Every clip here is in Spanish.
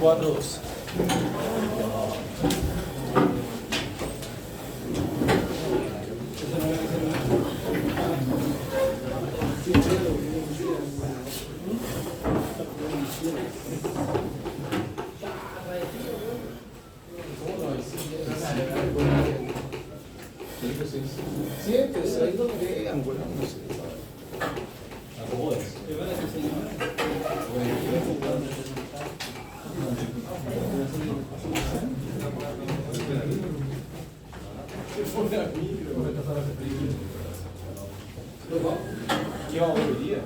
4-2. Siéntese, ahí no crean, güey. No sé. ¿Qué vamos a ver hoy día?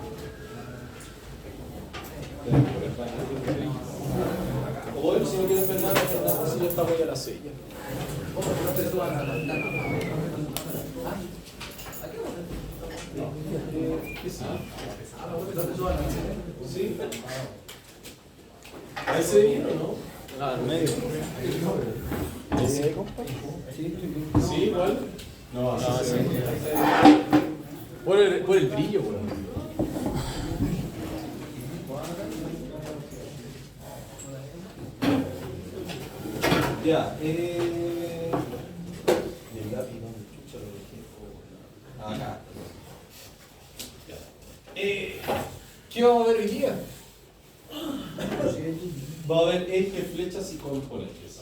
O bueno, si no quieren ver nada, si yo estamos ya a la silla. Sí. ¿Ahí se vino o no? Ah, al medio. Sí, igual. No, sí. Por el brillo, weón. Ya, el lápiz, ¿dónde chucha lo dejé? Acá. Ya. ¿Qué vamos a ver hoy día? Va a haber ejes, flechas y componentes.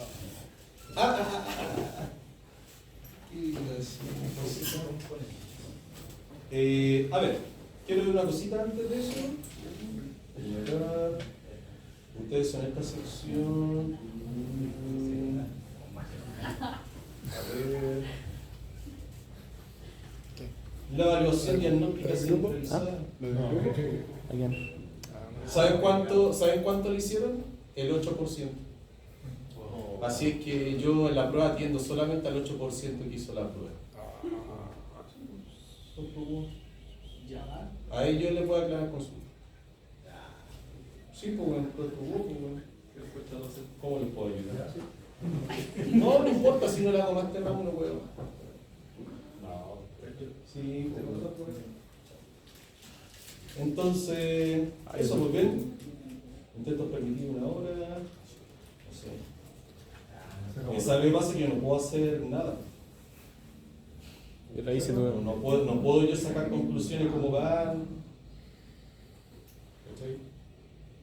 A ver, quiero ver una cosita antes de eso. Ustedes son esta sección. A ver. La evaluación diagnóstica centralizada. ¿Saben cuánto le hicieron? El 8%. Así es que yo en la prueba atiendo solamente al 8% que hizo la prueba. A ellos les voy a aclarar consulta. Sí, pues bueno, ¿cómo les puedo ayudar? No, no importa, si no le hago más tema, no puedo más. Sí, entonces, eso muy bien. Intento permitir una hora. No sé. Esa me pasa que yo no puedo hacer nada. Yo la hice nuevo. No puedo yo sacar conclusiones como van.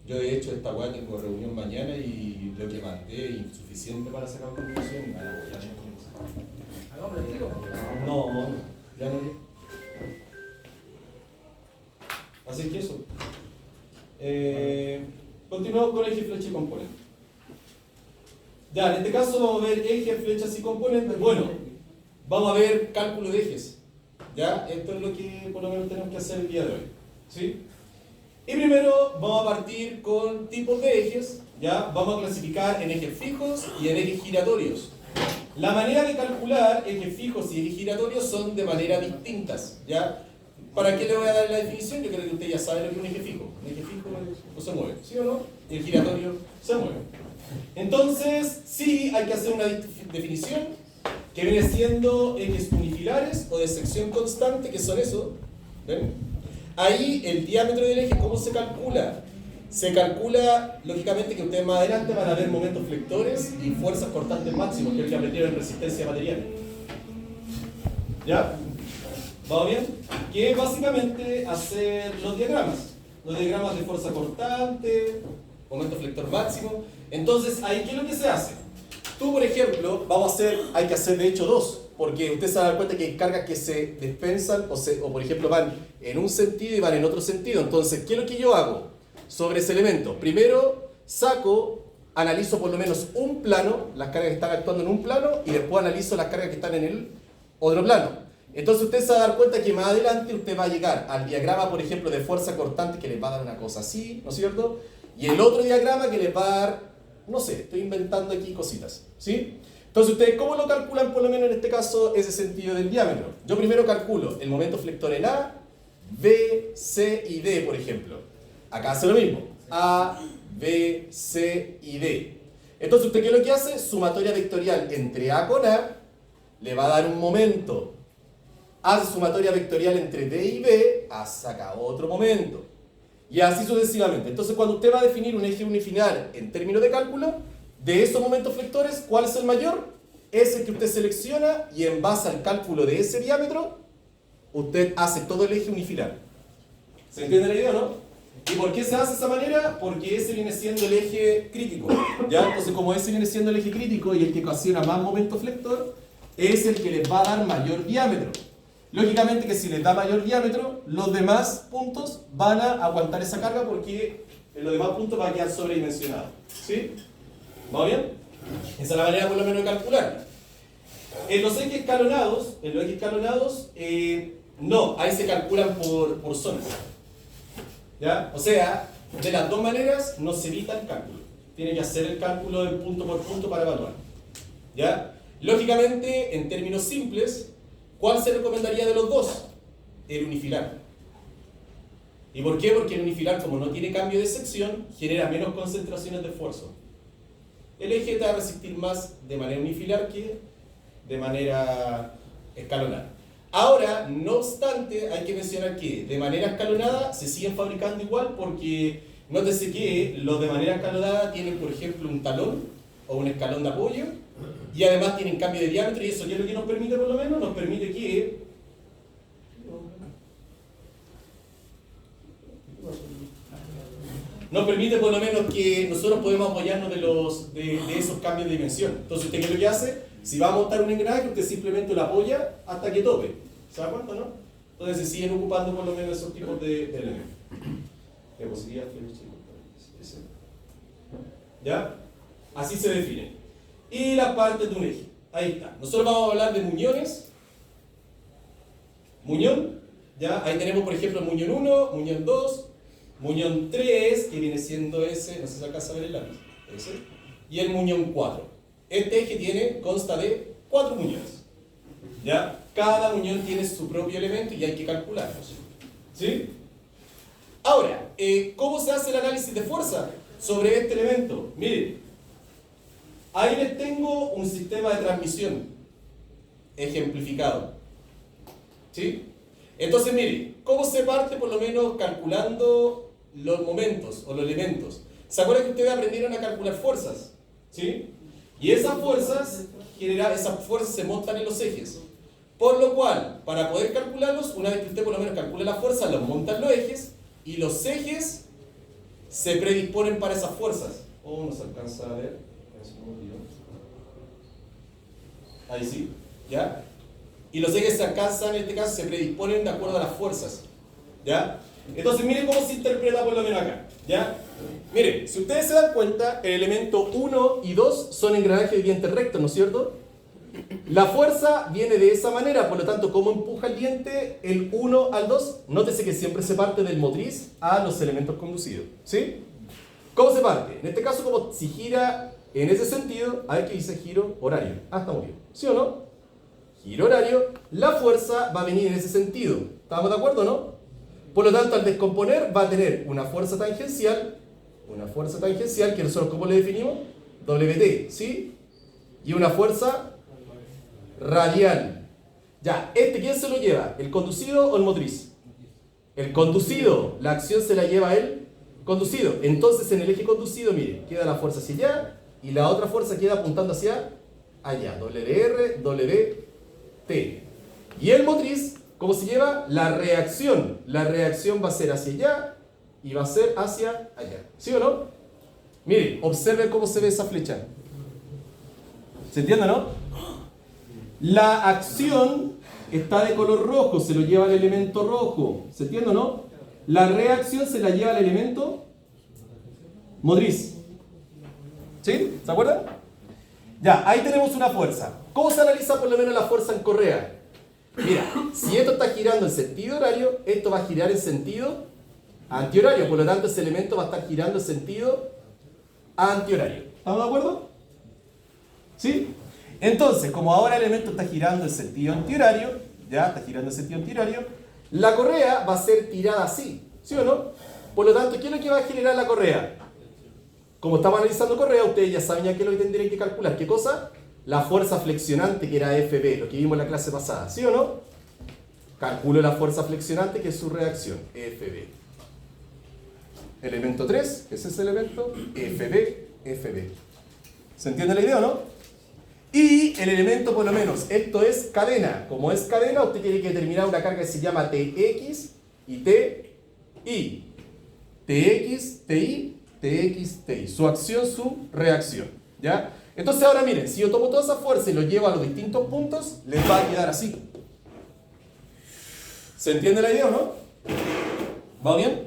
Yo de hecho esta weá tengo reunión mañana y lo que mandé es insuficiente para sacar conclusiones. No, ya no. Así que eso. Continuamos con eje, flecha y componente. Ya, en este caso vamos a ver ejes, flechas y componentes. Bueno, vamos a ver cálculo de ejes. Ya, esto es lo que por lo menos tenemos que hacer el día de hoy. ¿Sí? Y primero vamos a partir con tipos de ejes. Ya, vamos a clasificar en ejes fijos y en ejes giratorios. La manera de calcular ejes fijos y ejes giratorios son de manera distintas. ¿Ya? ¿Para qué le voy a dar la definición? Yo creo que usted ya sabe lo que es un eje fijo. Un eje fijo no se mueve, ¿sí o no? Y el giratorio se mueve. Entonces, sí hay que hacer una definición que viene siendo ejes unifilares o de sección constante, que son eso. ¿Ven? Ahí el diámetro del eje, ¿cómo se calcula? Se calcula, lógicamente, que ustedes más adelante van a ver momentos flectores y fuerzas cortantes máximos, que es el que aprendieron en resistencia material. ¿Ya? ¿Vamos bien? Que es básicamente hacer los diagramas de fuerza cortante, momento flector máximo. Entonces, ahí, ¿qué es lo que se hace? Tú, por ejemplo, hay que hacer de hecho dos, porque ustedes se van a dar cuenta que hay cargas que se dispensan o por ejemplo van en un sentido y van en otro sentido. Entonces, ¿qué es lo que yo hago sobre ese elemento? Primero analizo por lo menos un plano, las cargas que están actuando en un plano, y después analizo las cargas que están en el otro plano. Entonces usted se va a dar cuenta que más adelante usted va a llegar al diagrama, por ejemplo, de fuerza cortante, que les va a dar una cosa así, ¿no es cierto? Y el otro diagrama que les va a dar, no sé, estoy inventando aquí cositas, ¿sí? Entonces ustedes, ¿cómo lo calculan por lo menos en este caso ese sentido del diámetro? Yo primero calculo el momento flector en A, B, C y D, por ejemplo. Acá hace lo mismo, A, B, C y D. Entonces usted, ¿qué es lo que hace? Sumatoria vectorial entre A con A, le va a dar un momento. Hace sumatoria vectorial entre D y B, saca otro momento. Y así sucesivamente. Entonces, cuando usted va a definir un eje unifilar en términos de cálculo, de esos momentos flectores, ¿cuál es el mayor? Es el que usted selecciona y en base al cálculo de ese diámetro, usted hace todo el eje unifilar. ¿Se entiende la idea, no? ¿Y por qué se hace de esa manera? Porque ese viene siendo el eje crítico, ¿ya? Entonces, como ese viene siendo el eje crítico y el que ocasiona más momento flector, es el que les va a dar mayor diámetro. Lógicamente que si les da mayor diámetro, los demás puntos van a aguantar esa carga porque en los demás puntos va a quedar sobredimensionado. ¿Sí? ¿Va bien? Esa es la manera por lo menos de calcularlo. En los ejes escalonados, no, ahí se calculan por zonas. ¿Ya? O sea, de las dos maneras no se evita el cálculo. Tiene que hacer el cálculo de punto por punto para evaluar. ¿Ya? Lógicamente, en términos simples, ¿cuál se recomendaría de los dos? El unifilar. ¿Y por qué? Porque el unifilar, como no tiene cambio de sección, genera menos concentraciones de esfuerzo. El eje te va a resistir más de manera unifilar que de manera escalonada. Ahora, no obstante, hay que mencionar que de manera escalonada se siguen fabricando igual porque nótese que los de manera escalonada tienen, por ejemplo, un talón o un escalón de apoyo y además tienen cambio de diámetro y eso, ¿qué es lo que nos permite por lo menos? Nos permite que por lo menos que nosotros podemos apoyarnos de esos cambios de dimensión. Entonces, ¿usted qué es lo que hace? Si va a montar un engranaje, usted simplemente lo apoya hasta que tope. ¿Se da cuenta, no? Entonces se siguen ocupando por lo menos esos tipos de elementos. ¿Ya? Así se define. Y las partes de un eje. Ahí está. Nosotros vamos a hablar de muñones. Muñón. ¿Ya? Ahí tenemos, por ejemplo, muñón 1, muñón 2, muñón 3, que viene siendo ese, no sé si se alcanza a ver el lápiz, ese, y el muñón 4. Este eje consta de 4 muñones. ¿Ya? Cada muñón tiene su propio elemento y hay que calcularlos. ¿Sí? Ahora, ¿cómo se hace el análisis de fuerza sobre este elemento? Miren, ahí les tengo un sistema de transmisión ejemplificado. ¿Sí? Entonces, miren, ¿cómo se parte por lo menos calculando los momentos o los elementos? ¿Se acuerdan que ustedes aprendieron a calcular fuerzas? ¿Sí? Y esas fuerzas se montan en los ejes. Por lo cual, para poder calcularlos, una vez que usted por lo menos calcula la fuerza, los monta en los ejes y los ejes se predisponen para esas fuerzas. No se alcanza a ver. Ahí sí, ¿ya? Y los ejes se alcanzan, en este caso, se predisponen de acuerdo a las fuerzas, ¿ya? Entonces, miren cómo se interpreta por lo menos acá, ¿ya? Miren, si ustedes se dan cuenta, el elemento 1 y 2 son engranajes de dientes rectos, ¿no es cierto? La fuerza viene de esa manera, por lo tanto, ¿cómo empuja el diente el 1 al 2? Nótese que siempre se parte del motriz a los elementos conducidos, ¿sí? ¿Cómo se parte? En este caso, como si gira en ese sentido, a ver qué dice giro horario. Estamos bien, ¿sí o no? Giro horario, la fuerza va a venir en ese sentido. ¿Estamos de acuerdo, no? Por lo tanto, al descomponer va a tener una fuerza tangencial, que nosotros, ¿cómo le definimos? WT, ¿sí? Y una fuerza radial. Ya, ¿quién se lo lleva? ¿El conducido o el motriz? El conducido. La acción se la lleva el conducido. Entonces, en el eje conducido, mire, queda la fuerza hacia allá y la otra fuerza queda apuntando hacia allá. WR, WT. Y el motriz, ¿cómo se lleva? La reacción. La reacción va a ser hacia allá y va a ser hacia allá. ¿Sí o no? Mire, observe cómo se ve esa flecha. ¿Se entiende, no? La acción está de color rojo, se lo lleva el elemento rojo. ¿Se entiende o no? La reacción se la lleva el elemento motriz. ¿Sí? ¿Se acuerdan? Ya, ahí tenemos una fuerza. ¿Cómo se analiza por lo menos la fuerza en correa? Mira, si esto está girando en sentido horario, esto va a girar en sentido antihorario. Por lo tanto, ese elemento va a estar girando en sentido antihorario. ¿Estamos de acuerdo? ¿Sí? Entonces, como ahora el elemento está girando en sentido antihorario, la correa va a ser tirada así, ¿sí o no? Por lo tanto, ¿qué es lo que va a generar la correa? Como estamos analizando correa, ustedes ya saben ya qué es lo que tendrían que calcular. ¿Qué cosa? La fuerza flexionante, que era FB, lo que vimos en la clase pasada, ¿sí o no? Calculo la fuerza flexionante, que es su reacción, FB. elemento 3, que es ese elemento, FB, FB. ¿Se entiende la idea o no? Y el elemento, por lo menos, esto es cadena. Como es cadena, usted tiene que determinar una carga que se llama TX y TI. TX, TI, TX, TI. Su acción, su reacción. ¿Ya? Entonces ahora miren, si yo tomo toda esa fuerza y lo llevo a los distintos puntos, les va a quedar así. ¿Se entiende la idea o no? ¿Va bien?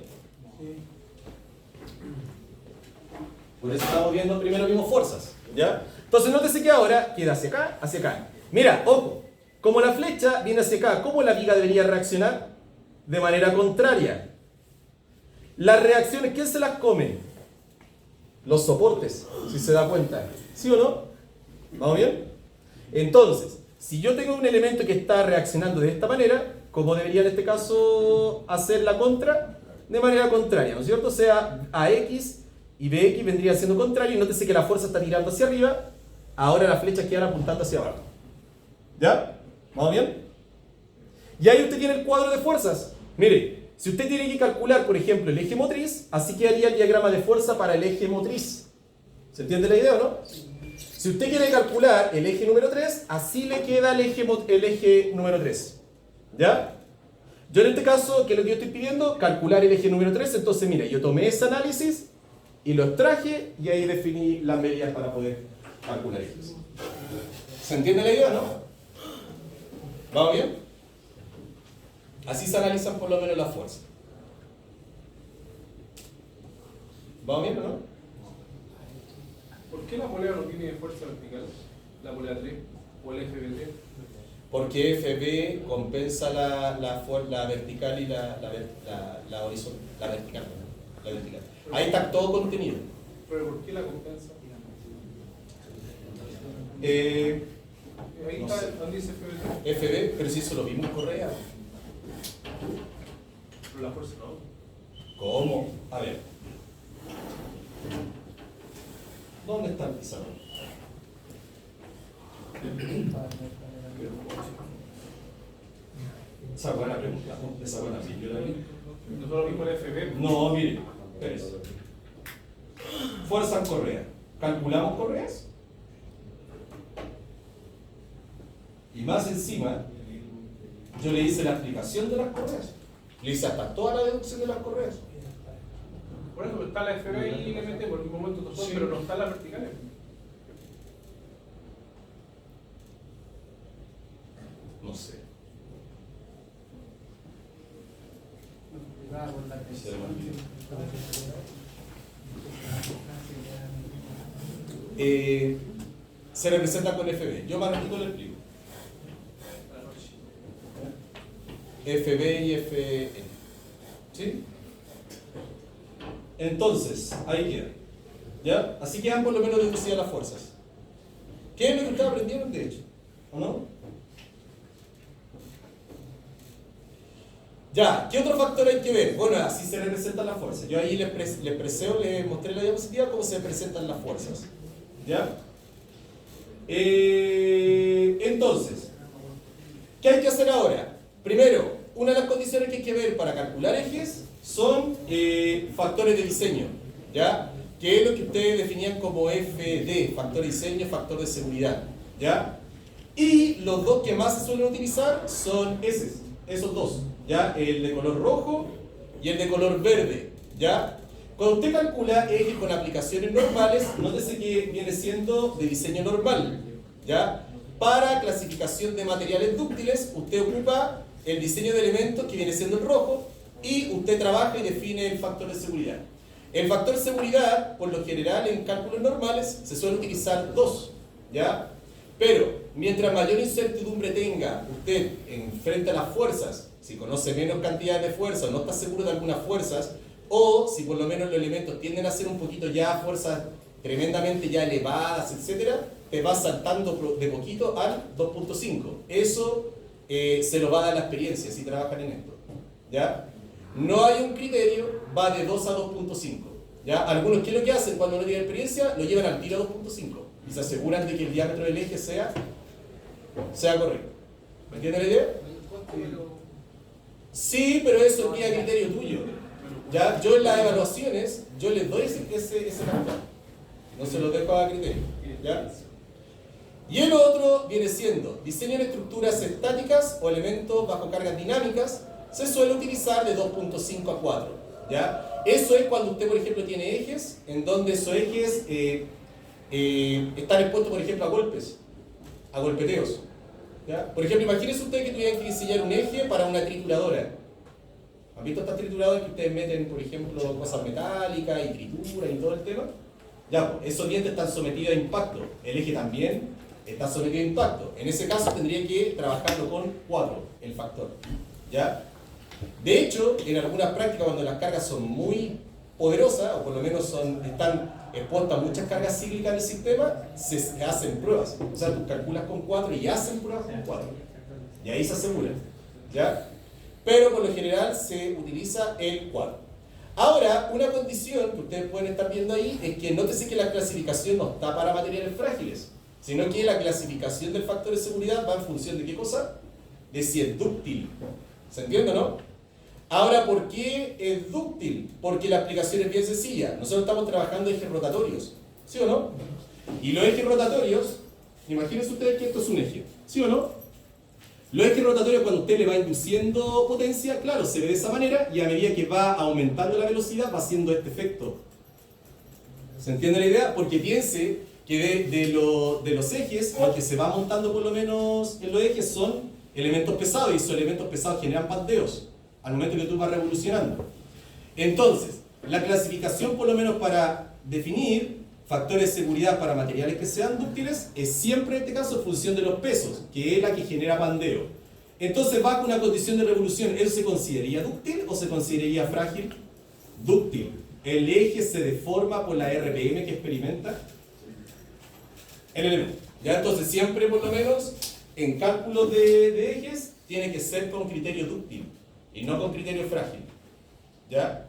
Por eso estamos viendo, primero vimos fuerzas. ¿Ya? Entonces nótese que ahora queda hacia acá, hacia acá. Mira, ojo, como la flecha viene hacia acá, ¿cómo la viga debería reaccionar? De manera contraria. Las reacciones, ¿quién se las come? Los soportes, si se da cuenta. ¿Sí o no? ¿Vamos bien? Entonces, si yo tengo un elemento que está reaccionando de esta manera, ¿cómo debería en este caso hacer la contra? De manera contraria, ¿no es cierto? O sea, AX y BX vendría siendo contrario, y nótese que la fuerza está tirando hacia arriba, ahora las flechas quedan apuntando hacia abajo. ¿Ya? ¿Vamos bien? Y ahí usted tiene el cuadro de fuerzas. Mire, si usted tiene que calcular, por ejemplo, el eje motriz, así quedaría el diagrama de fuerza para el eje motriz. ¿Se entiende la idea o no? Si usted quiere calcular el eje número 3, así le queda el eje número 3. ¿Ya? Yo en este caso, ¿qué es lo que yo estoy pidiendo? Calcular el eje número 3. Entonces, mire, yo tomé ese análisis y lo extraje y ahí definí las medidas para poder calcular ejes. ¿Se entiende la idea o no? ¿Va bien? Así se analizan por lo menos las fuerzas. ¿Va bien o no? ¿Por qué la polea no tiene fuerza vertical? La polea 3 o el FB3. Porque FB compensa la vertical y la horizontal. La vertical. La vertical. Ahí está todo contenido. ¿Pero por qué la compensa? Ahí No está sé. donde dice FB3. FB, pero si eso lo vimos en Correa. Pero la fuerza no. ¿Cómo? A ver. ¿Dónde está el pizarrón? Esa buena pregunta, ¿no? Esa buena sí, yo la vi. Nosotros vimos el FB. No, mire, espérese. Fuerza en correa. ¿Calculamos correas? Y más encima, yo le hice la aplicación de las correas. Le hice hasta toda la deducción de las correas. Por eso está la FB y le metemos por el mismo momento, Sí. pero no están las verticales. No sé. Se representa con FB. Yo más ratito le explico. FB y FN. ¿Sí? Entonces, ahí queda. ¿Ya? Así quedan por lo menos deducidas las fuerzas. ¿Qué es lo que ustedes aprendieron de hecho? ¿O no? Ya, ¿qué otro factor hay que ver? Bueno, así se representan las fuerzas. Yo ahí les mostré la diapositiva cómo se representan las fuerzas. ¿Ya? Entonces, ¿qué hay que hacer ahora? Primero, una de las condiciones que hay que ver para calcular ejes son factores de diseño, ¿ya? Que es lo que ustedes definían como FD, factor de diseño, factor de seguridad, ¿ya? Y los dos que más se suelen utilizar son esos dos, ¿ya? El de color rojo y el de color verde, ¿ya? Cuando usted calcula ejes con aplicaciones normales, nótese que viene siendo de diseño normal, ¿ya? Para clasificación de materiales dúctiles, usted ocupa el diseño de elementos que viene siendo el rojo y usted trabaja y define el factor de seguridad. El factor de seguridad, por lo general en cálculos normales, se suele utilizar 2, ¿ya? Pero, mientras mayor incertidumbre tenga usted en frente a las fuerzas, si conoce menos cantidad de fuerzas, no está seguro de algunas fuerzas, o si por lo menos los elementos tienden a ser un poquito ya fuerzas tremendamente ya elevadas, etc., te vas saltando de poquito al 2.5. Eso se lo va a dar la experiencia si trabajan en esto, ¿ya? No hay un criterio, va de 2 a 2.5, ¿ya? Algunos, ¿qué es lo que hacen cuando no tienen experiencia? Lo llevan al tiro a 2.5 y se aseguran de que el diámetro del eje sea correcto. ¿Me entiendes la idea? Sí, pero eso es guía criterio tuyo. ¿ya? Yo en las evaluaciones, yo les doy ese factor. No se lo dejo a criterio, ¿ya? Y el otro viene siendo diseño de estructuras estáticas o elementos bajo cargas dinámicas. Se suele utilizar de 2.5 a 4, ¿ya? Eso es cuando usted, por ejemplo, tiene ejes en donde esos ejes están expuestos, por ejemplo, a golpeteos, ¿ya? Por ejemplo, imagínese usted que tuvieran que diseñar un eje para una trituradora. ¿Han visto estas trituradoras que ustedes meten, por ejemplo, cosas metálicas y trituran y todo el tema? Ya, pues, esos dientes están sometidos a impacto. El eje también está sometido a impacto. En ese caso tendría que trabajarlo con 4, el factor, ¿ya? De hecho, en algunas prácticas, cuando las cargas son muy poderosas, o por lo menos están expuestas a muchas cargas cíclicas del sistema, se hacen pruebas. O sea, tú calculas con 4 y hacen pruebas con 4. Y ahí se aseguran, ¿ya? Pero por lo general se utiliza el 4. Ahora, una condición que ustedes pueden estar viendo ahí es que nótese que la clasificación no está para materiales frágiles, sino que la clasificación del factor de seguridad va en función de qué cosa? De si es dúctil. ¿Se entiende, no? Ahora, ¿por qué es dúctil? Porque la explicación es bien sencilla. Nosotros estamos trabajando ejes rotatorios, ¿sí o no? Y los ejes rotatorios, imagínense ustedes que esto es un eje, ¿sí o no? Los ejes rotatorios, cuando usted le va induciendo potencia, claro, se ve de esa manera, y a medida que va aumentando la velocidad, va haciendo este efecto. ¿Se entiende la idea? Porque piense que de los ejes, lo que se va montando por lo menos en los ejes son elementos pesados, y esos elementos pesados generan bandeos al momento que tú vas revolucionando. Entonces, la clasificación, por lo menos para definir factores de seguridad para materiales que sean dúctiles, es siempre en este caso en función de los pesos, que es la que genera bandeo. Entonces, bajo una condición de revolución, ¿eso se consideraría dúctil o se consideraría frágil? Dúctil. El eje se deforma por la RPM que experimenta el elemento. ¿Ya? Entonces, siempre, por lo menos, en cálculos de ejes, tiene que ser con criterio dúctil y no con criterio frágil. ¿Ya?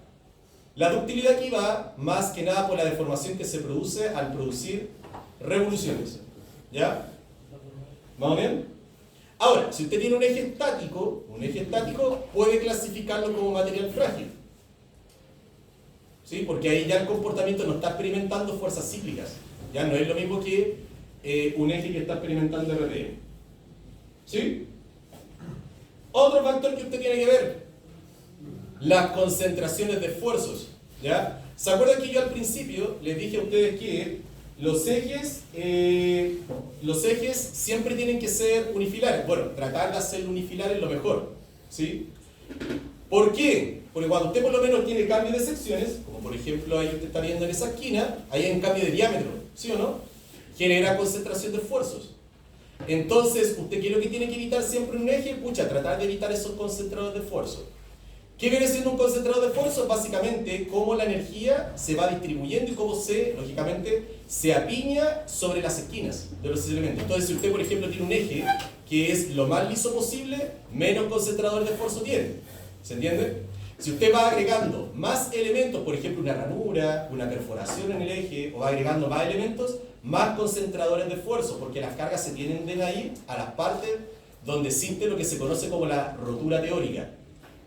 La ductilidad aquí va más que nada por la deformación que se produce al producir revoluciones. ¿Ya? ¿Vamos bien? Ahora, si usted tiene un eje estático puede clasificarlo como material frágil. ¿Sí? Porque ahí ya el comportamiento no está experimentando fuerzas cíclicas. Ya no es lo mismo que un eje que está experimentando RPM. ¿Sí? Otro factor que usted tiene que ver: las concentraciones de esfuerzos. ¿Ya? ¿Se acuerdan que yo al principio les dije a ustedes que los ejes siempre tienen que ser unifilares? Bueno, tratar de hacerlo unifilar es lo mejor, ¿sí? ¿Por qué? Porque cuando usted por lo menos tiene cambios de secciones, como por ejemplo ahí usted está viendo en esa esquina, ahí hay un cambio de diámetro, ¿sí o no? Genera concentración de esfuerzos. Entonces, ¿usted qué es lo que tiene que evitar siempre en un eje? Pucha, tratar de evitar esos concentradores de esfuerzo. ¿Qué viene siendo un concentrador de esfuerzo? Básicamente, cómo la energía se va distribuyendo y cómo lógicamente, se apiña sobre las esquinas de los elementos. Entonces, si usted, por ejemplo, tiene un eje que es lo más liso posible, menos concentrador de esfuerzo tiene. ¿Se entiende? Si usted va agregando más elementos, por ejemplo, una ranura, una perforación en el eje, o va agregando más elementos, más concentradores de esfuerzo, porque las cargas se tienden a ir a las partes donde existe lo que se conoce como la rotura teórica.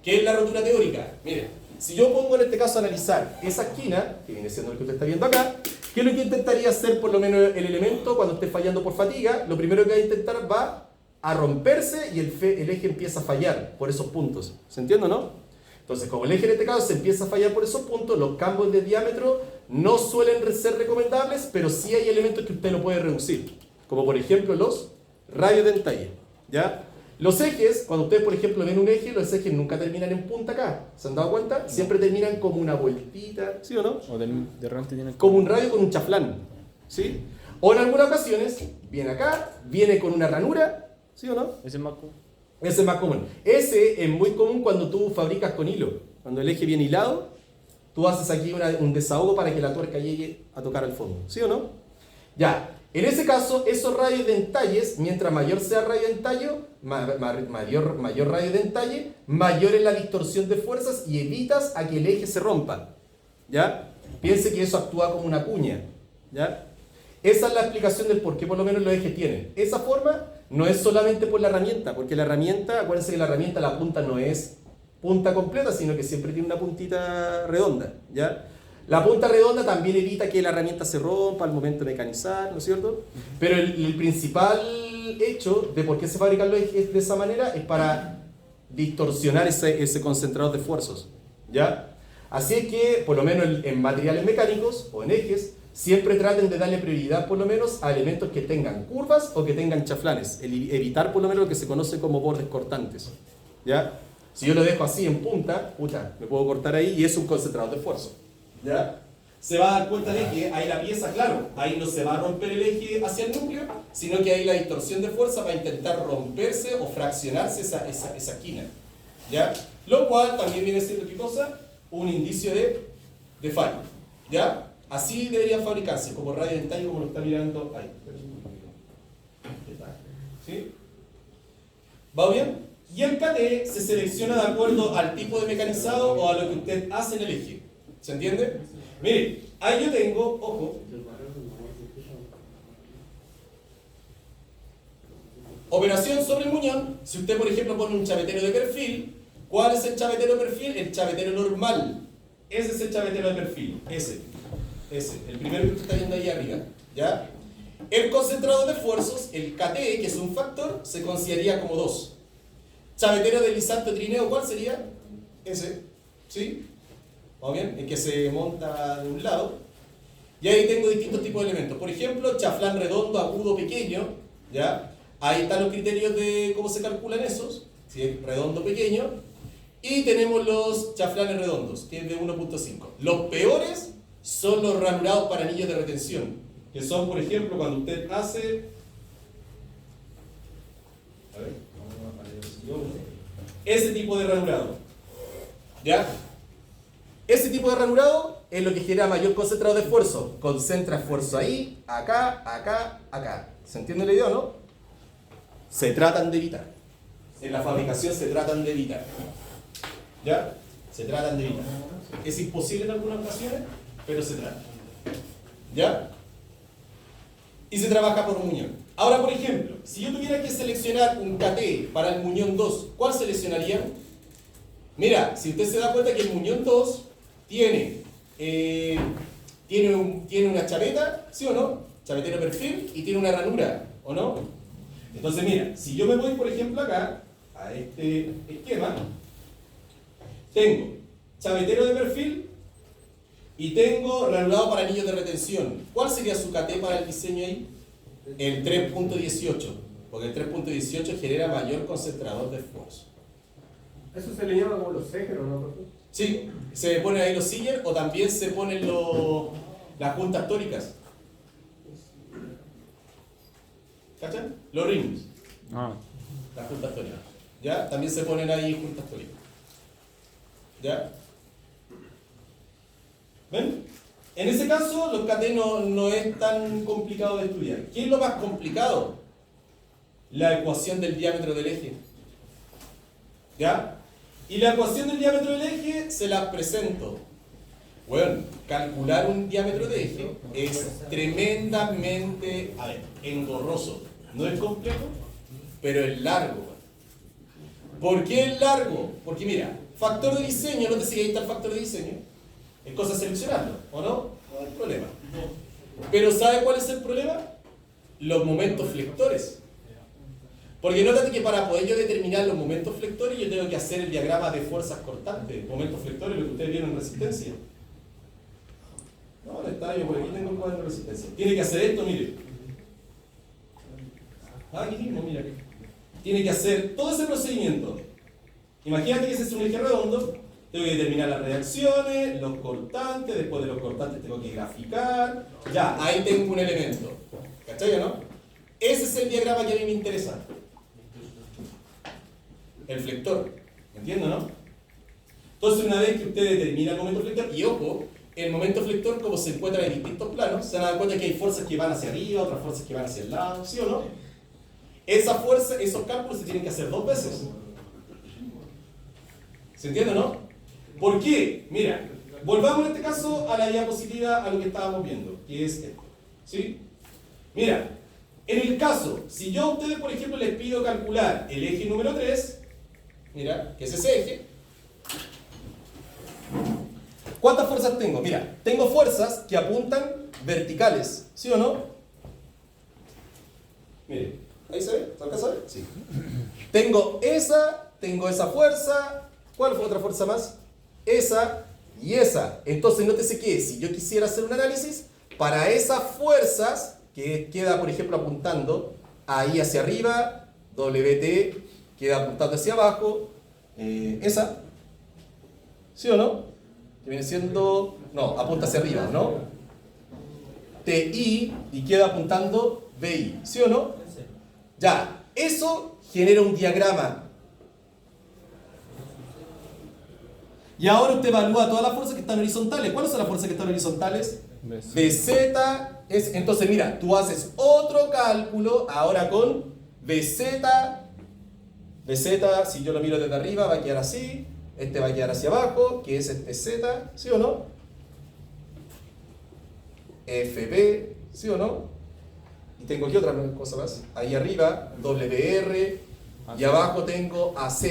¿Qué es la rotura teórica? Mire, si yo pongo en este caso a analizar esa esquina, que viene siendo lo que usted está viendo acá, ¿qué es lo que intentaría hacer por lo menos el elemento cuando esté fallando por fatiga? Lo primero que va a intentar va a romperse y el eje empieza a fallar por esos puntos. ¿Se entiende o no? Entonces, como el eje en este caso se empieza a fallar por esos puntos, los cambios de diámetro no suelen ser recomendables, pero sí hay elementos que usted no puede reducir, como por ejemplo los radios de entalle. ¿Ya? Los ejes, cuando ustedes por ejemplo ven un eje, los ejes nunca terminan en punta acá. ¿Se han dado cuenta? Siempre terminan como una vueltita, ¿sí o no? O de repente tienen Como un radio con un chaflán, ¿sí? O en algunas ocasiones, viene acá, viene con una ranura, ¿sí o no? Ese es más común. Ese es más común. Ese es muy común cuando tú fabricas con hilo. Cuando el eje viene hilado, tú haces aquí un desahogo para que la tuerca llegue a tocar al fondo, ¿sí o no? Ya. En ese caso, esos radios de entalles, mientras mayor sea el radio de entallo, mayor radio de entalle, mayor es la distorsión de fuerzas y evitas a que el eje se rompa. ¿Ya? Piense que eso actúa como una cuña. ¿Ya? Esa es la explicación del por qué por lo menos los ejes tienen. Esa forma no es solamente por la herramienta, porque la herramienta, acuérdense que la herramienta, la punta no es punta completa, sino que siempre tiene una puntita redonda, ¿ya? La punta redonda también evita que la herramienta se rompa al momento de mecanizar, ¿no es cierto? Pero el principal hecho de por qué se fabrican los ejes de esa manera es para distorsionar ese concentrador de esfuerzos, ¿ya? Así es que, por lo menos en materiales mecánicos o en ejes, siempre traten de darle prioridad por lo menos a elementos que tengan curvas o que tengan chaflanes, evitar por lo menos lo que se conoce como bordes cortantes, ¿ya? Si yo lo dejo así en punta, puta, me puedo cortar ahí y es un concentrador de esfuerzo, ¿ya? Se va a dar cuenta de que ahí la pieza, claro, ahí no se va a romper el eje hacia el núcleo, sino que ahí la distorsión de fuerza va a intentar romperse o fraccionarse esa esquina, ¿ya? Lo cual también viene siendo, ¿qué cosa? Un indicio de fallo, ¿ya? Así deberían fabricarse, como radio dentalle, como lo está mirando ahí. ¿Sí? ¿Va bien? Y el KT se selecciona de acuerdo al tipo de mecanizado o a lo que usted hace en el eje. ¿Se entiende? Mire, ahí yo tengo, ojo, operación sobre el muñón. Si usted, por ejemplo, pone un chavetero de perfil, ¿cuál es el chavetero de perfil? El chavetero normal. Ese es el chavetero de perfil, ese, el primero que usted está viendo ahí arriba, ¿ya? El concentrador de esfuerzos, el KT, que es un factor, se consideraría como 2. Chavetero deslizante trineo, ¿cuál sería? Ese, ¿sí? ¿Vamos bien? El que se monta de un lado. Y ahí tengo distintos tipos de elementos. Por ejemplo, chaflán redondo, agudo, pequeño, ¿ya? Ahí están los criterios de cómo se calculan esos, si es redondo, pequeño. Y tenemos los chaflanes redondos, que es de 1.5. Los peores son los ranurados para anillos de retención, que son, por ejemplo, cuando usted hace... A ver, ese tipo de ranurado, ¿ya? Ese tipo de ranurado es lo que genera mayor concentrado de esfuerzo. Concentra esfuerzo ahí, acá, acá, acá. ¿Se entiende la idea o no? Se tratan de evitar. En la fabricación se tratan de evitar. ¿Ya? Se tratan de evitar. Es imposible en algunas ocasiones, pero se trata. ¿Ya? Y se trabaja por muñón. Ahora, por ejemplo, si yo tuviera que seleccionar un KT para el muñón 2, ¿cuál seleccionaría? Mira, si usted se da cuenta que el muñón 2 tiene una chaveta, ¿sí o no? Chavetero perfil, y tiene una ranura, ¿o no? Entonces, mira, si yo me voy, por ejemplo, acá, a este esquema, tengo chavetero de perfil y tengo ranurado para anillos de retención. ¿Cuál sería su KT para el diseño ahí? El 3.18, porque el 3.18 genera mayor concentrador de esfuerzo. Eso se le llama como los Seger, ¿o no, profe? Sí, se ponen ahí los Seger o también se ponen las juntas tóricas. ¿Cachan? Los rings. Las juntas tóricas. ¿Ya? También se ponen ahí juntas tóricas. ¿Ya? ¿Ven? En ese caso, los KT no es tan complicado de estudiar. ¿Qué es lo más complicado? La ecuación del diámetro del eje. ¿Ya? Y la ecuación del diámetro del eje se la presento. Bueno, calcular un diámetro de eje es tremendamente, engorroso. No es complejo, pero es largo. ¿Por qué es largo? Porque mira, factor de diseño, no te sigue ahí está el factor de diseño. Es cosa de seleccionarlo, ¿o no? No hay problema. Pero ¿sabe cuál es el problema? Los momentos flectores. Porque nótate que para poder yo determinar los momentos flectores yo tengo que hacer el diagrama de fuerzas cortantes. Momentos flectores, lo que ustedes vieron en resistencia. No, ¿dónde está? Yo por aquí tengo el cuadro de resistencia. Tiene que hacer esto, mire. Aquí mismo, mira. Tiene que hacer todo ese procedimiento. Imagínate que ese es un eje redondo. Tengo que determinar las reacciones, los cortantes, después de los cortantes tengo que graficar. Ya, ahí tengo un elemento. ¿Cachai o no? Ese es el diagrama que a mí me interesa. El flector. ¿Me entiendo, no? Entonces, una vez que usted determina el momento flector, y ojo, el momento flector, como se encuentra en distintos planos, se van a dar cuenta que hay fuerzas que van hacia arriba, otras fuerzas que van hacia el lado, ¿sí o no? Esa fuerza, esos cálculos se tienen que hacer 2 veces. ¿Se entiende, no? ¿Por qué? Mira, volvamos en este caso a la diapositiva, a lo que estábamos viendo, que es esto. ¿Sí? Mira, en el caso, si yo a ustedes, por ejemplo, les pido calcular el eje número 3, mira, que es ese eje, ¿Cuántas fuerzas tengo? Mira, tengo fuerzas que apuntan verticales, ¿sí o no? Mire, ¿ahí se ve? ¿Se alcanza a ver? Sí. Tengo esa fuerza. ¿Cuál fue otra fuerza más? Esa y esa. Entonces, nótese que si yo quisiera hacer un análisis, para esas fuerzas, que queda, por ejemplo, apuntando ahí hacia arriba, WT queda apuntando hacia abajo, esa, ¿sí o no? Que viene siendo, no, apunta hacia arriba, ¿no? TI y queda apuntando BI, ¿sí o no? Ya, eso genera un diagrama. Y ahora usted evalúa todas las fuerzas que están horizontales. ¿Cuáles son las fuerzas que están horizontales? BZ es, entonces mira, tú haces otro cálculo ahora con BZ. BZ, si yo lo miro desde arriba, va a quedar así. Este va a quedar hacia abajo, que es este Z, ¿sí o no? FB, ¿sí o no? Y tengo aquí otra cosa más. Ahí arriba, WR. Y abajo tengo AZ.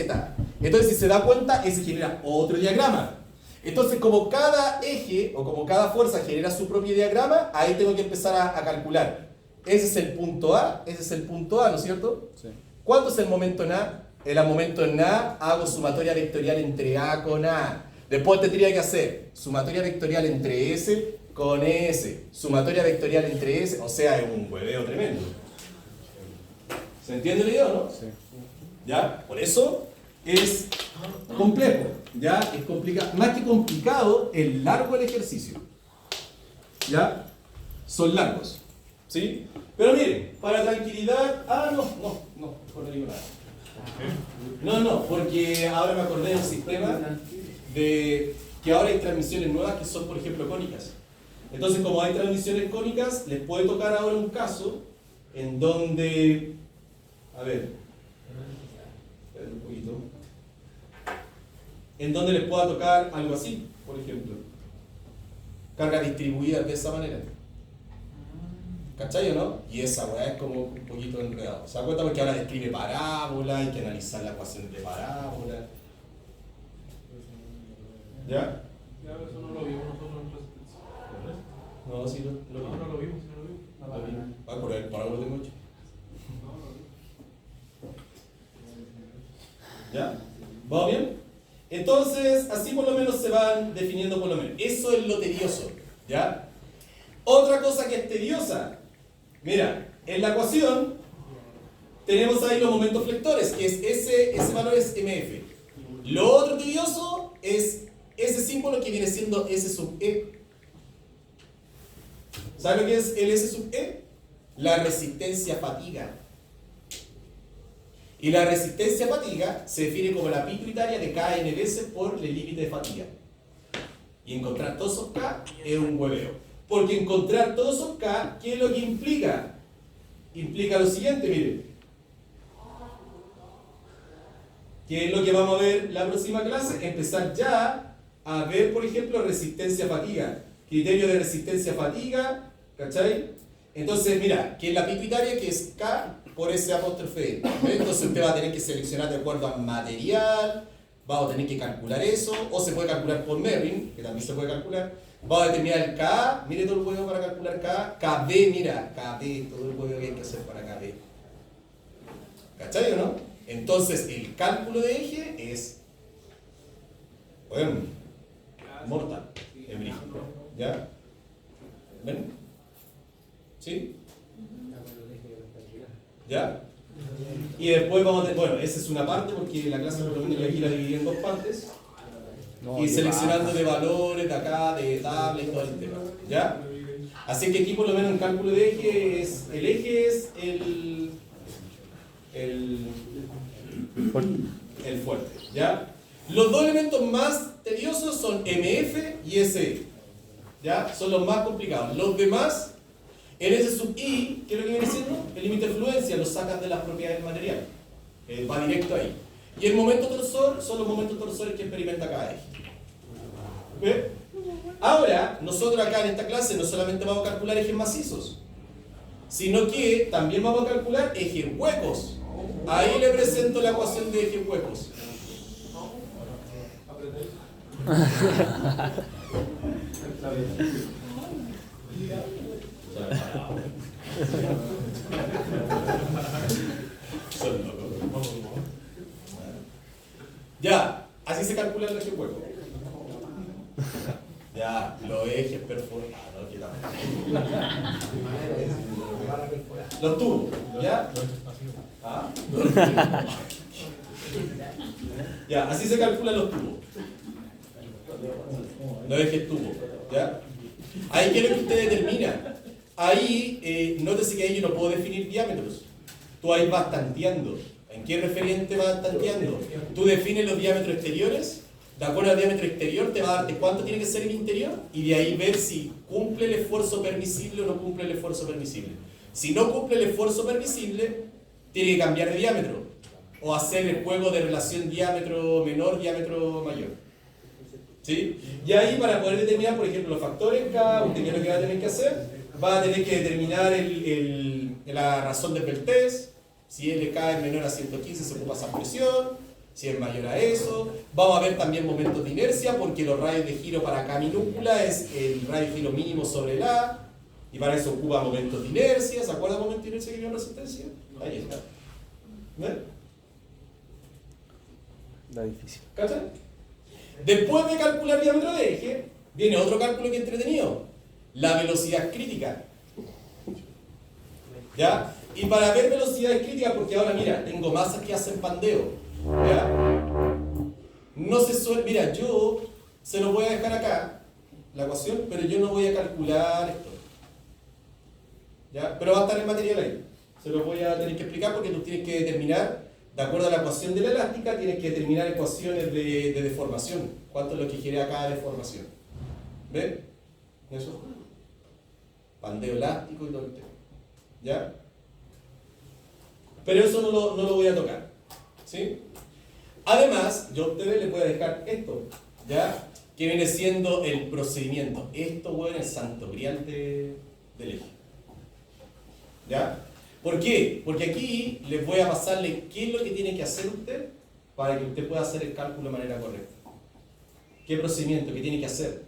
Entonces, si se da cuenta, ese genera otro diagrama. Entonces, como cada eje o como cada fuerza genera su propio diagrama, ahí tengo que empezar a calcular. Ese es el punto A, ese es el punto A, ¿no es cierto? Sí. ¿Cuánto es el momento en A? El momento en A, hago sumatoria vectorial entre A con A. Después tendría que hacer sumatoria vectorial entre S con S. Sumatoria vectorial entre S, o sea, es un hueveo tremendo. ¿Se entiende la idea o no? Sí. ¿Ya? Por eso es complejo, ¿ya? Es complicado. Más que complicado, es largo el ejercicio. ¿Ya? Son largos. ¿Sí? Pero miren, para tranquilidad... mejor no digo nada. No, porque ahora me acordé del sistema de que ahora hay transmisiones nuevas que son, por ejemplo, cónicas. Entonces, como hay transmisiones cónicas, les puede tocar ahora un caso en donde... A ver, esperen un poquito. En donde les pueda tocar algo así, por ejemplo. Cargas distribuidas de esa manera. ¿Cachai o no? Y esa weá es como un poquito enredado. ¿Se da cuenta? Porque ahora describe parábola, hay que analizar las ecuaciones de parábola. ¿Ya? Ya, eso no lo vimos nosotros en clase. No, sí, lo vi. No lo vimos, sí no lo vimos. Lo vi. Ah, por el parábola tengo hecho. ¿Ya? ¿Va bien? Entonces, así por lo menos se van definiendo por lo menos. Eso es lo tedioso, ¿ya? Otra cosa que es tediosa. Mira, en la ecuación tenemos ahí los momentos flectores, que es ese valor es MF. Lo otro tedioso es ese símbolo que viene siendo S sub E. ¿Sabe lo que es el S sub E? La resistencia fatiga. Y la resistencia fatiga se define como la pi unitaria de Kn veces por el límite de fatiga. Y encontrar todos esos K es un hueveo. Porque encontrar todos esos K, ¿qué es lo que implica? Implica lo siguiente, miren. ¿Qué es lo que vamos a ver la próxima clase? Empezar ya a ver, por ejemplo, resistencia-fatiga. Criterio de resistencia-fatiga, ¿cachai? Entonces, mira, que es la pi unitaria, que es K por ese apóstrofe E. Entonces usted va a tener que seleccionar de acuerdo al material, va a tener que calcular eso, o se puede calcular por Merrin, que también se puede calcular. Va a determinar el K, mire todo el huevo para calcular K, KB, mira, KB, todo el huevo que hay que hacer para KB. ¿Cachai o no? Entonces el cálculo de eje es, bueno, mortal, es brígido, ¿ya? ¿Ven? ¿Sí? ¿Ya? Y después vamos a tener, bueno, esa es una parte porque la clase por lo menos yo aquí la dividí en dos partes. Y seleccionando de valores de acá, de tabla y todo el tema. ¿Ya? Así que aquí por lo menos el cálculo de eje es, el eje es el fuerte. ¿Ya? Los dos elementos más tediosos son MF y SE. ¿Ya? Son los más complicados. Los demás, en ese sub I, ¿qué es lo que viene siendo? El límite de fluencia lo sacan de las propiedades del material. Va directo ahí. Y el momento torsor son los momentos torsores que experimenta cada eje. ¿Ve? Ahora, nosotros acá en esta clase no solamente vamos a calcular ejes macizos, sino que también vamos a calcular ejes huecos. Ahí le presento la ecuación de ejes huecos. Ya, así se calcula el eje hueco. Ya, los ejes perforados. Los tubos, ¿ya? ¿Ah? Ya, así se calculan los tubos. Los ejes tubos, ¿ya? Ahí, ¿qué es lo que usted determina? Ahí, nótese que ahí yo no puedo definir diámetros. Tú ahí vas tanteando. ¿En qué referente vas tanteando? Tú defines los diámetros exteriores. De acuerdo al diámetro exterior te va a darte cuánto tiene que ser el interior y de ahí ver si cumple el esfuerzo permisible o no cumple el esfuerzo permisible. Si no cumple el esfuerzo permisible, tiene que cambiar de diámetro o hacer el juego de relación diámetro menor, diámetro mayor. ¿Sí? Y ahí para poder determinar, por ejemplo, los factores K, usted qué es lo que va a tener que hacer, va a tener que determinar la razón de Peltez. Si LK es menor a 115 se ocupa esa presión. Si es mayor a eso, vamos a ver también momentos de inercia, porque los radios de giro para K minúscula es el radio de giro mínimo sobre el A, y para eso ocupa momentos de inercia. ¿Se acuerdan de momentos de inercia que vio en resistencia? Ahí está. ¿Ven? Da difícil. ¿Cachai? Después de calcular diámetro de eje, viene otro cálculo que es entretenido: la velocidad crítica. ¿Ya? Y para ver velocidades críticas, porque ahora mira, tengo masas que hacen pandeo. ¿Ya? No se suele, mira, yo se lo voy a dejar acá, la ecuación, pero yo no voy a calcular esto. ¿Ya? Pero va a estar el material ahí. Se lo voy a tener que explicar porque tú tienes que determinar, de acuerdo a la ecuación de la elástica, tienes que determinar ecuaciones de deformación. ¿Cuánto es lo que genera cada deformación? ¿Ven? Eso. Pandeo elástico y todo el tema. ¿Ya? Pero eso no lo voy a tocar. ¿Sí? Además, yo a ustedes les voy a dejar esto, ¿ya? Que viene siendo el procedimiento. Esto, bueno, es el santo grial del eje. ¿Ya? ¿Por qué? Porque aquí les voy a pasarle qué es lo que tiene que hacer usted para que usted pueda hacer el cálculo de manera correcta. ¿Qué procedimiento? ¿Qué tiene que hacer?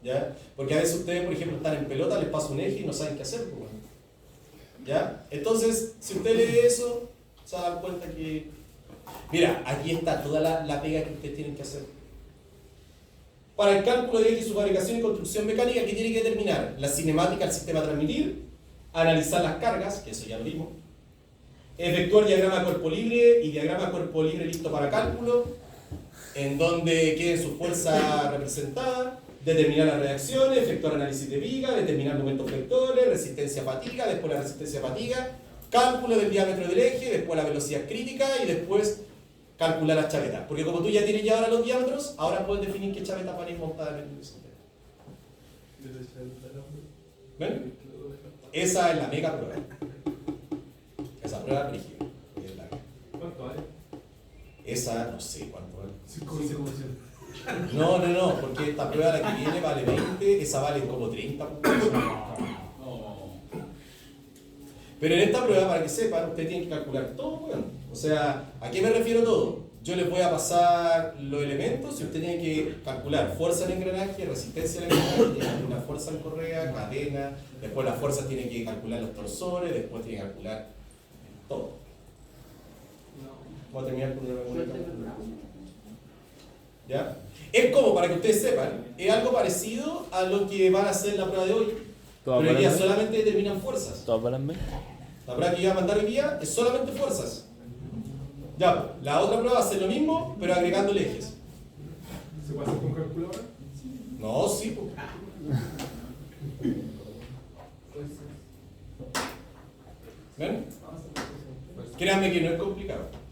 ¿Ya? Porque a veces ustedes, por ejemplo, están en pelota, les pasa un eje y no saben qué hacer. Pues, ¿ya? Entonces, si usted lee eso, se va a dar cuenta que... Mira, aquí está toda la pega que ustedes tienen que hacer. Para el cálculo de eje, su fabricación y construcción mecánica, ¿qué tiene que determinar? La cinemática del sistema a transmitir, analizar las cargas, que eso ya lo vimos, efectuar diagrama de cuerpo libre y diagrama de cuerpo libre listo para cálculo, en donde queden sus fuerzas representadas, determinar las reacciones, efectuar análisis de viga, determinar momentos vectores, resistencia a fatiga, después la resistencia a fatiga, cálculo del diámetro del eje, después la velocidad crítica y después calcular las chavetas. Porque como tú ya tienes ya ahora los diámetros, ahora puedes definir qué chavetas van a ir montadas en el sistema. ¿Ven? Esa es la mega prueba. Esa prueba es rígida. ¿Cuánto hay? Esa, no sé cuánto vale. 5%. No, porque esta prueba la que viene vale 20, esa vale como 30. Pero en esta prueba, para que sepan, ustedes tienen que calcular todo, bueno. O sea, ¿a qué me refiero todo? Yo les voy a pasar los elementos y usted tiene que calcular fuerza en engranaje, resistencia en engranaje, tiene que calcular fuerza en correa, cadena, después las fuerzas tiene que calcular los torsores, después tiene que calcular todo. Voy a terminar con una memoria. ¿Ya? Es como, para que ustedes sepan, es algo parecido a lo que van a hacer en la prueba de hoy. Pero hoy día solamente determinan fuerzas. ¿Todas valen bien? La prueba que yo voy a mandar hoy día es solamente fuerzas. Ya, la otra prueba va a ser lo mismo, pero agregando ejes. ¿Se puede hacer con calculadora? No, sí. ¿Ven? Créanme que no es complicado.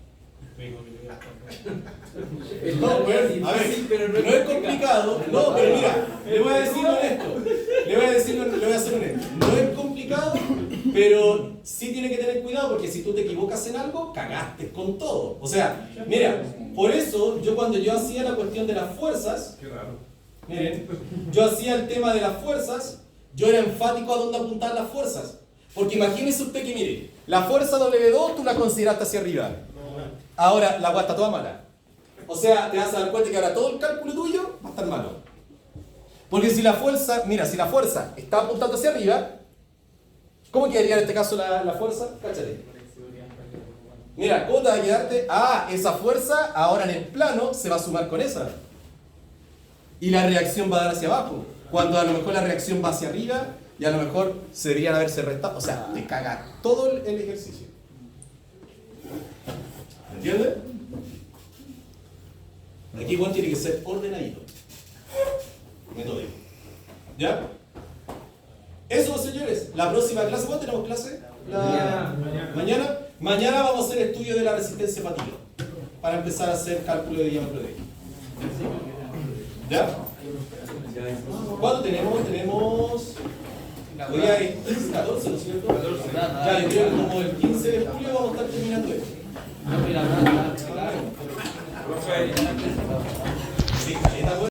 No, pues, a ver, no es complicado. No, pero mira, le voy a decir honesto. Le voy a ser honesto. No es complicado, pero sí tiene que tener cuidado porque si tú te equivocas en algo, cagaste con todo. O sea, mira, por eso yo cuando yo hacía la cuestión de las fuerzas, Qué raro. miren, yo hacía el tema de las fuerzas, yo era enfático a dónde apuntar las fuerzas. Porque imagínese usted que, mire, la fuerza W2 tú la consideraste hacia arriba. Ahora, la agua está toda mala. O sea, te vas a dar cuenta que ahora todo el cálculo tuyo va a estar malo. Porque si la fuerza, mira, si la fuerza está apuntando hacia arriba, ¿cómo quedaría en este caso la fuerza? Cáchate. Mira, ¿cómo te va a quedarte? Ah, esa fuerza ahora en el plano se va a sumar con esa. Y la reacción va a dar hacia abajo. Cuando a lo mejor la reacción va hacia arriba y a lo mejor se deberían haberse restado. O sea, te caga todo el ejercicio. ¿Entiendes? Aquí igual tiene que ser ordenadito. Metódico. ¿Ya? Eso, señores. La próxima clase, ¿cuándo tenemos clase? Mañana. Mañana vamos a hacer estudio de la resistencia hepática para empezar a hacer cálculo de diámetro de eje. ¿Ya? ¿Cuándo tenemos? Tenemos... Hoy hay 14, ¿no es cierto? 14. Ya, yo creo que como el 15 de julio vamos a estar terminando esto. Sí,